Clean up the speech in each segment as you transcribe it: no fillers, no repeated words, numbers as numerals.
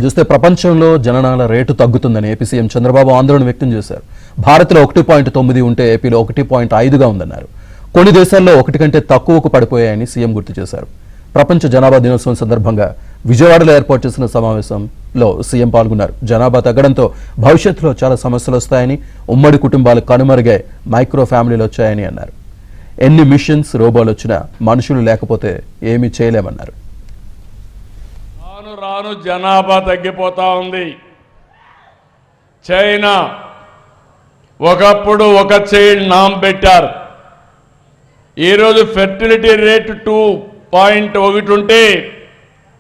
చూస్తే ప్రపంచంలో జననాల రేటు తగ్గుతుందని ఏపీ సీఎం చంద్రబాబు ఆందోళన వ్యక్తం చేశారు. భారత్లో 1.9 ఉంటే ఏపీలో 1.5గా ఉందన్నారు. కొన్ని దేశాల్లో 1 కంటే తక్కువకు పడిపోయాయని సీఎం గుర్తు చేశారు. ప్రపంచ జనాభా దినోత్సవం సందర్భంగా విజయవాడలో ఏర్పాటు చేసిన సమావేశంలో సీఎం పాల్గొన్నారు. జనాభా తగ్గడంతో భవిష్యత్తులో చాలా సమస్యలు వస్తాయని, ఉమ్మడి కుటుంబాలు కనుమరుగాయి, మైక్రో ఫ్యామిలీలు వచ్చాయని అన్నారు. ఎన్ని మిషన్స్ రోబోలు వచ్చినా మనుషులు లేకపోతే ఏమీ చేయలేమన్నారు. రాను జనాభా తగ్గిపోతా ఉంది. చైనా ఒకప్పుడు ఒక చైల్డ్ నామ్ పెట్టారు. ఈరోజు ఫెర్టిలిటీ రేట్ 2.1 ఉంటే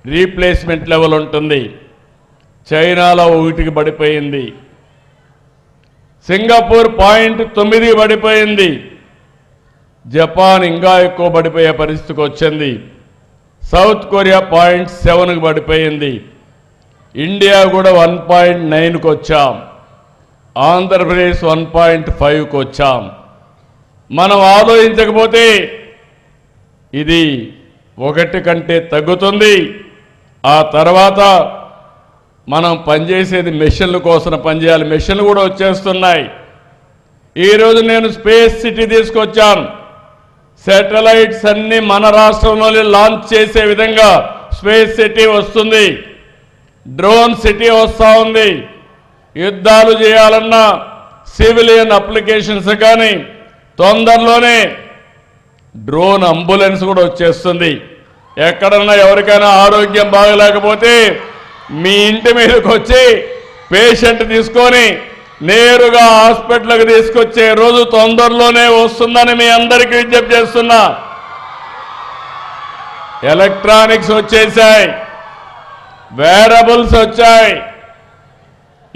రీప్లేస్మెంట్ లెవెల్ ఉంటుంది. చైనాలో 1కి పడిపోయింది. సింగపూర్ 0.9 పడిపోయింది. జపాన్ ఇంకా ఎక్కువ పడిపోయే పరిస్థితికి వచ్చింది. సౌత్ కొరియా 0.7కి పడిపోయింది. ఇండియా కూడా 1.9కి వచ్చాం. ఆంధ్రప్రదేశ్ 1.5కి వచ్చాం. మనం ఆలోచించకపోతే ఇది 1 కంటే తగ్గుతుంది. ఆ తర్వాత మనం పనిచేసేది మెషిన్ల కోసం పనిచేయాలి. మెషిన్లు కూడా వచ్చేస్తున్నాయి. ఈరోజు నేను స్పేస్ సిటీ తీసుకొచ్చాను. శాటిలైట్స్ అన్ని మన రాష్ట్రంలోనే లాంచ్ చేసే విధంగా స్పేస్ సిటీ వస్తుంది. డ్రోన్ సిటీ వస్తూ ఉంది. యుద్ధాలు చేయాలన్నా సివిలియన్ అప్లికేషన్స్ కానీ తొందరలోనే డ్రోన్ అంబులెన్స్ కూడా వచ్చేస్తుంది. ఎక్కడన్నా ఎవరికైనా ఆరోగ్యం బాగలేకపోతే మీ ఇంటి మీదకి వచ్చి పేషెంట్ తీసుకొని నేరుగా హాస్పిటల్కి తీసుకొచ్చే రోజు తొందరలోనే వస్తుందని మీ అందరికీ విజ్ఞప్తి చేస్తున్నా. ఎలక్ట్రానిక్స్ వచ్చేసాయి, వేరబుల్స్ వచ్చాయి.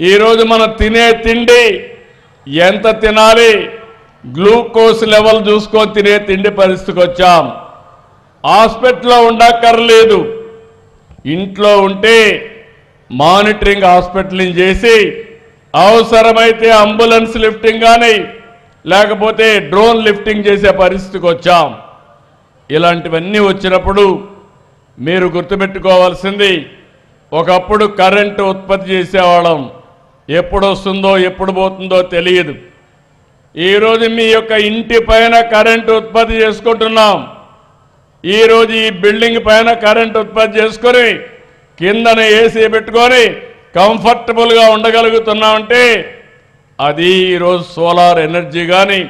ఈరోజు మనం తినే తిండి ఎంత తినాలి, గ్లూకోజ్ లెవెల్ చూసుకొని తినే తిండి పరిస్థితికి వచ్చాం. హాస్పిటల్లో ఉండక్కర్లేదు, ఇంట్లో ఉంటే మానిటరింగ్ హాస్పిటలింగ్ చేసి అవసరమైతే అంబులెన్స్ లిఫ్టింగ్ కానీ లేకపోతే డ్రోన్ లిఫ్టింగ్ చేసే పరిస్థితికి వచ్చాం. ఇలాంటివన్నీ వచ్చినప్పుడు మీరు గుర్తుపెట్టుకోవాల్సింది, ఒకప్పుడు కరెంటు ఉత్పత్తి చేసేవాళ్ళం. ఎప్పుడు వస్తుందో ఎప్పుడు పోతుందో తెలియదు. ఈరోజు మీ యొక్క ఇంటి పైన కరెంటు ఉత్పత్తి చేసుకుంటున్నాం. ఈరోజు ఈ బిల్డింగ్ పైన కరెంటు ఉత్పత్తి చేసుకొని కిందన ఏసీ పెట్టుకొని కంఫర్టబుల్గా ఉండగలుగుతున్నామంటే అది ఈరోజు సోలార్ ఎనర్జీ కానీ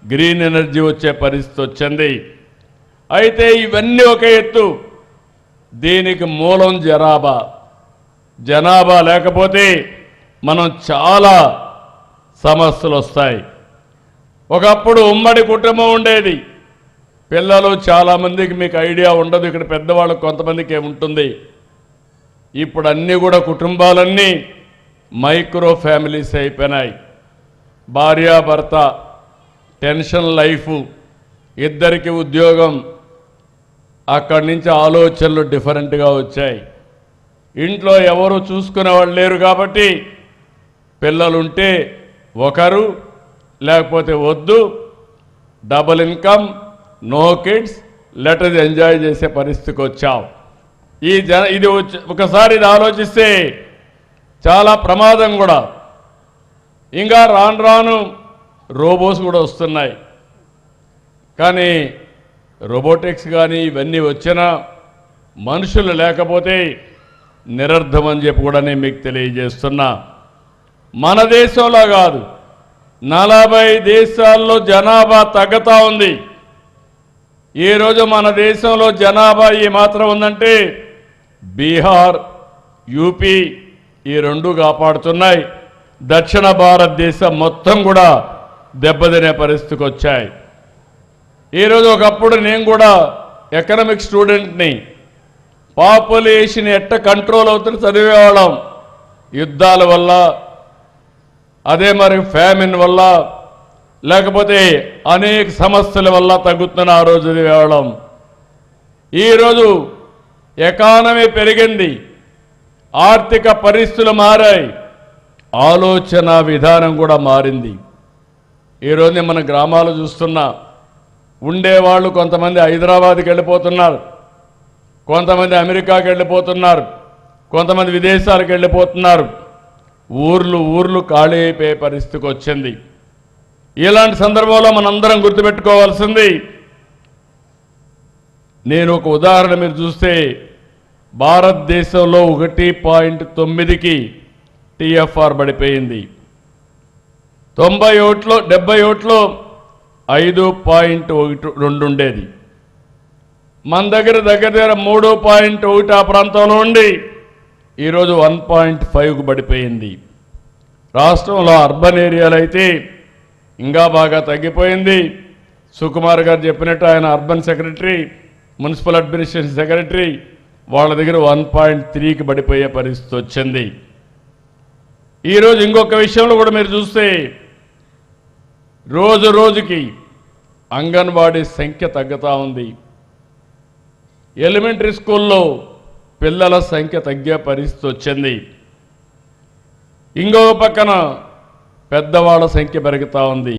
గ్రీన్ ఎనర్జీ వచ్చే పరిస్థితి వచ్చింది. అయితే ఇవన్నీ ఒక ఎత్తు. దీనికి మూలం జనాభా లేకపోతే మనం చాలా సమస్యలు వస్తాయి. ఒకప్పుడు ఉమ్మడి కుటుంబం ఉండేది. పిల్లలు చాలామందికి మీకు ఐడియా ఉండదు, ఇక్కడ పెద్దవాళ్ళకు కొంతమందికి ఉంటుంది. ఇప్పుడు అన్నీ కూడా కుటుంబాలన్నీ మైక్రో ఫ్యామిలీస్ అయిపోయినాయి. భార్యాభర్త టెన్షన్ లైఫ్, ఇద్దరికి ఉద్యోగం, అక్కడి నుంచి ఆలోచనలు డిఫరెంట్గా వచ్చాయి. ఇంట్లో ఎవరు చూసుకునేవాళ్ళు లేరు కాబట్టి పిల్లలుంటే ఒకరు లేకపోతే వద్దు, double income, no kids, let us enjoy చేసే పరిస్థితికి వచ్చాం. ఇది ఒకసారి ఇది ఆలోచిస్తే చాలా ప్రమాదం కూడా. ఇంకా రాను రాను రోబోస్ కూడా వస్తున్నాయి. కానీ రోబోటిక్స్ కానీ ఇవన్నీ వచ్చినా మనుషులు లేకపోతే నిరర్థం అని చెప్పి కూడా నేను మీకు తెలియజేస్తున్నా. మన దేశంలో కాదు, 40 దేశాల్లో జనాభా తగ్గుతూ ఉంది. ఈరోజు మన దేశంలో జనాభా ఈ మాత్రం ఉందంటే బీహార్, యూపీ ఈ 2 కాపాడుతున్నాయి. దక్షిణ భారతదేశం మొత్తం కూడా దెబ్బతినే పరిస్థితికి వచ్చాయి. ఈరోజు ఒకప్పుడు నేను కూడా ఎకనామిక్ స్టూడెంట్ని. పాపులేషన్ ఎట్ట కంట్రోల్ అవుతుంది చదివేవాళ్ళం. యుద్ధాల వల్ల, అదే మరి ఫ్యామిన్ వల్ల, లేకపోతే అనేక సమస్యల వల్ల తగ్గుతున్న ఆ రోజు చదివేవాళ్ళం. ఈరోజు ఎకానమీ పెరిగింది, ఆర్థిక పరిస్థితులు మారాయి, ఆలోచన విధానం కూడా మారింది. ఈరోజు మన గ్రామాలు చూస్తున్నా, ఉండేవాళ్ళు కొంతమంది హైదరాబాద్కి వెళ్ళిపోతున్నారు, కొంతమంది అమెరికాకి వెళ్ళిపోతున్నారు, కొంతమంది విదేశాలకు వెళ్ళిపోతున్నారు. ఊర్లు ఖాళీ అయిపోయే పరిస్థితికి వచ్చింది. ఇలాంటి సందర్భంలో మనందరం గుర్తుపెట్టుకోవాల్సింది, నేను ఒక ఉదాహరణ మీరు చూస్తే భారతదేశంలో 1.9కి టీఎఫ్ఆర్ పడిపోయింది. 71లో 5.12 ఉండేది. మన దగ్గర 3.1 ఆ ప్రాంతంలో ఉండి ఈరోజు 1.5కు పడిపోయింది. రాష్ట్రంలో అర్బన్ ఏరియాలు అయితే ఇంకా బాగా తగ్గిపోయింది. సుకుమార్ గారు చెప్పినట్టు ఆయన urban secretary, municipal administration secretary వాళ్ళ దగ్గర 1.3కి పడిపోయే పరిస్థితి వచ్చింది. ఈరోజు ఇంకొక విషయంలో కూడా మీరు చూస్తే రోజుకి అంగన్వాడీ సంఖ్య తగ్గుతూ ఉంది. ఎలిమెంటరీ స్కూల్లో పిల్లల సంఖ్య తగ్గే పరిస్థితి వచ్చింది. ఇంకో పక్కన పెద్దవాళ్ళ సంఖ్య పెరుగుతూ ఉంది.